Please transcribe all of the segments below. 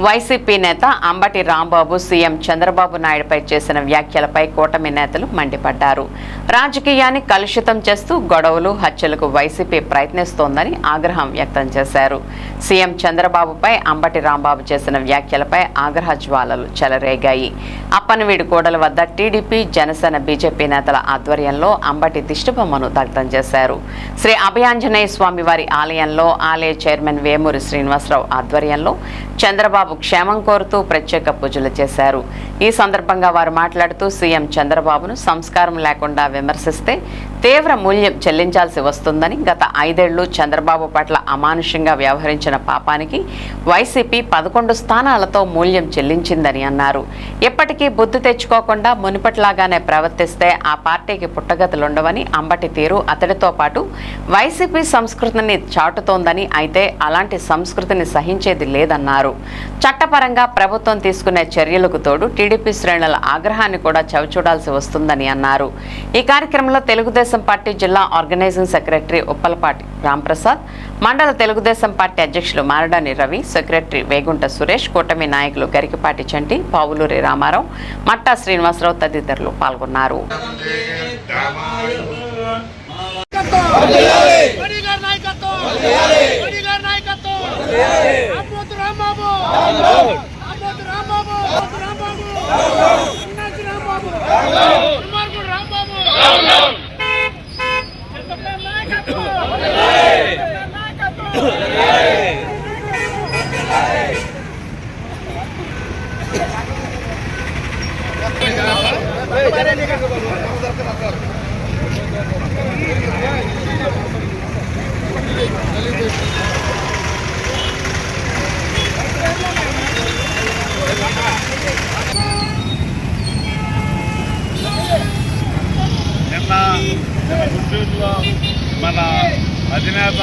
YCP నేత Ambati Rambabu CM Chandrababu నాయుడుపై చేసిన వ్యాఖ్యలపై కూటమి నేతలు మండిపడ్డారు. రాజకీయాన్ని కలుషితం చేస్తూ గొడవలు, హత్యలకు వైసీపీ ప్రయత్నిస్తోందని ఆగ్రహం వ్యక్తం చేశారు. సీఎం చంద్రబాబుపై అంబటి రాంబాబు చేసిన వ్యాఖ్యలపై ఆగ్రహ జ్వాలలు చెలరేగాయి. అప్పనవీడు కూడల వద్ద టీడీపీ, జనసేన, బీజేపీ నేతల ఆధ్వర్యంలో అంబటి దిష్టిబొమ్మను దగ్ధం చేశారు. శ్రీ అభయాంజనేయ స్వామి వారి ఆలయంలో ఆలయ చైర్మన్ వేమూరి శ్రీనివాసరావు ఆధ్వర్యంలో చంద్రబాబు క్షేమం కోరుతూ ప్రత్యేక పూజలు చేశారు. ఈ సందర్భంగా వారు మాట్లాడుతూ సీఎం చంద్రబాబును సంస్కారం లేకుండా విమర్శిస్తే తీవ్ర మూల్యం చెల్లించాల్సి వస్తుందని, గత 5 ఏళ్లు చంద్రబాబు పట్ల అమానుషంగా వ్యవహరించిన పాపానికి వైసీపీ 11 స్థానాలతో మూల్యం చెల్లించిందని అన్నారు. ఇప్పటికీ బుద్ధి తెచ్చుకోకుండా మునుపట్లాగానే ప్రవర్తిస్తే ఆ పార్టీకి పుట్టగతులుండవని, అంబటి తీరు అతడితో పాటు వైసీపీ సంస్కృతిని చాటుతోందని, అయితే అలాంటి సంస్కృతిని సహించేది లేదన్నారు. చట్టపరంగా ప్రభుత్వం తీసుకునే చర్యలకు తోడు టీడీపీ శ్రేణుల ఆగ్రహాన్ని కూడా చవిచూడాల్సి వస్తుందని అన్నారు. ఈ కార్యక్రమంలో తెలుగుదేశం పార్టీ జిల్లా ఆర్గనైజింగ్ సెక్రటరీ ఉప్పలపాటి రాంప్రసాద్, మండల తెలుగుదేశం పార్టీ అధ్యక్షులు మారడాని రవి, సెక్రటరీ వేగుంట సురేష్, కూటమి నాయకులు గరికపాటి చంటి, పావులూరి రామారావు, మట్టా శ్రీనివాసరావు తదితరులు పాల్గొన్నారు. నిన్న గుంటూరులో మన అధినేత,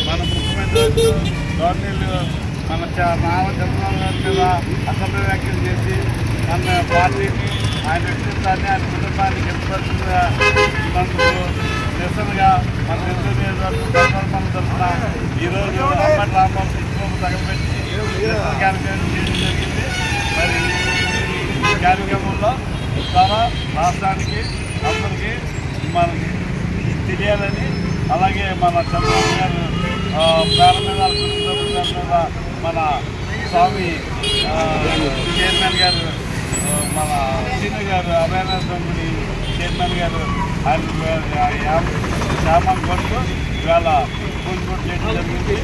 మన ముఖ్యమంత్రి గవర్నర్లు మన నామ చంద్రబాబు గారి మీద అసభ్య వ్యాఖ్యలు చేసి మన పార్టీని, ఆయన వ్యక్తిత్వాన్ని, ఆయన కుటుంబాన్ని గెలుపడుతున్నందుకు నిరసనగా మన హిందూ నియోజకవర్గం సందర్భం తరఫున ఈరోజు అంబటి రాంబాబు దిష్టిబొమ్మ తగలబెట్టి కార్యక్రమం చేయడం జరిగింది. మరి ఈ కార్యక్రమంలో ద్వారా రాష్ట్రానికి అందరికీ మనకి తెలియాలని, అలాగే మన చంద్రబాబు గారు ప్రారంభ మీద మన స్వామి చైర్మన్ గారు, మన సీను గారు, అభయనాథ స్వామి చైర్మన్ గారు ఆయన క్షేమం కొడుతూ ఇవాళ పూజ చేయడం జరిగింది,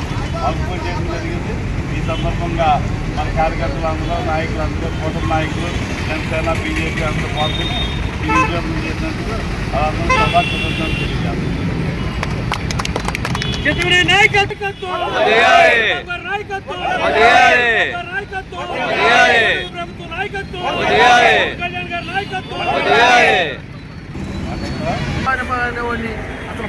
పూజ చేయడం జరిగింది. ఈ సందర్భంగా మన కార్యకర్తలందరూ, నాయకులందరూ, కూటమి నాయకులు, జనసేన, బీజేపీ అందరూ పాల్గొని ఈ విజయం చేసినందుకు అందరూ సభాకృతజ్ఞతలు తెలియజేస్తారు. అసలు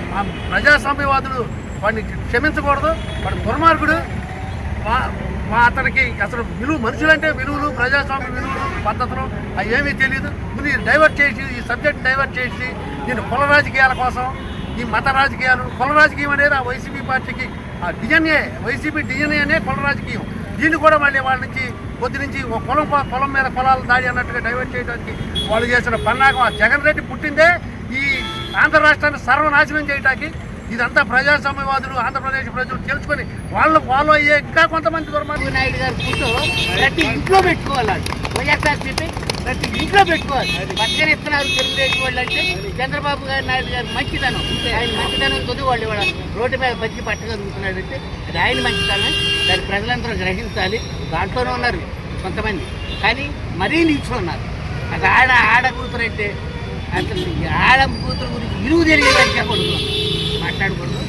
ప్రజాస్వామ్యవాదులు వాడిని క్షమించకూడదు, వాడి దుర్మార్గుడు. అతనికి అసలు మనుషులంటే విలువలు, ప్రజాస్వామ్య విలువలు, పద్ధతులు అవి ఏమీ తెలియదు. ముందు డైవర్ట్ చేసి, ఈ సబ్జెక్ట్ డైవర్ట్ చేసి నేను కుల రాజకీయాల కోసం, ఈ మత రాజకీయాలు, కుల రాజకీయం అనేది ఆ వైసీపీ పార్టీకి ఆ డిఎన్ఏ, వైసీపీ డిఎన్ఏ అనే కుల రాజకీయం. దీన్ని కూడా మళ్ళీ వాళ్ళ నుంచి పొద్దు నుంచి పొలం మీద పొలాలు దాడి అన్నట్టుగా డైవర్ట్ చేయడానికి వాళ్ళు చేసిన పన్నాగం. ఆ జగన్ రెడ్డి పుట్టిందే ఈ ఆంధ్ర రాష్ట్రాన్ని సర్వనాశనం చేయడానికి. ఇదంతా ప్రజాస్వామ్యవాదులు, ఆంధ్రప్రదేశ్ ప్రజలు తెలుసుకొని వాళ్ళు ఫాలో అయ్యే ఇంకా కొంతమంది చంద్రబాబు నాయుడు గారు ఫోటో ప్రతి ఇంట్లో పెట్టుకోవాలి. వైఎస్ఆర్సీపీ ప్రతి ఇంట్లో పెట్టుకోవాలి. పక్కన ఇస్తున్నారు తెలుగుదేశం వాళ్ళు అంటే చంద్రబాబు నాయుడు గారు మంచితనం, ఆయన మంచితనం కొద్ది వాళ్ళు ఇవాళ రోడ్డు మీద బతికి పట్టగలుగుతున్నాడు అంటే అది ఆయన మంచితనం. దాన్ని ప్రజలందరూ గ్రహించాలి. దాంట్లోనే ఉన్నారు కొంతమంది, కానీ మరీ నీచులు ఉన్నారు. అది ఆడ కూతురు అంటే అసలు ఆడ కూతురు గురించి ఇరువు తెలియదు అని చెప్పకూడదు, మాట్లాడకూడదు.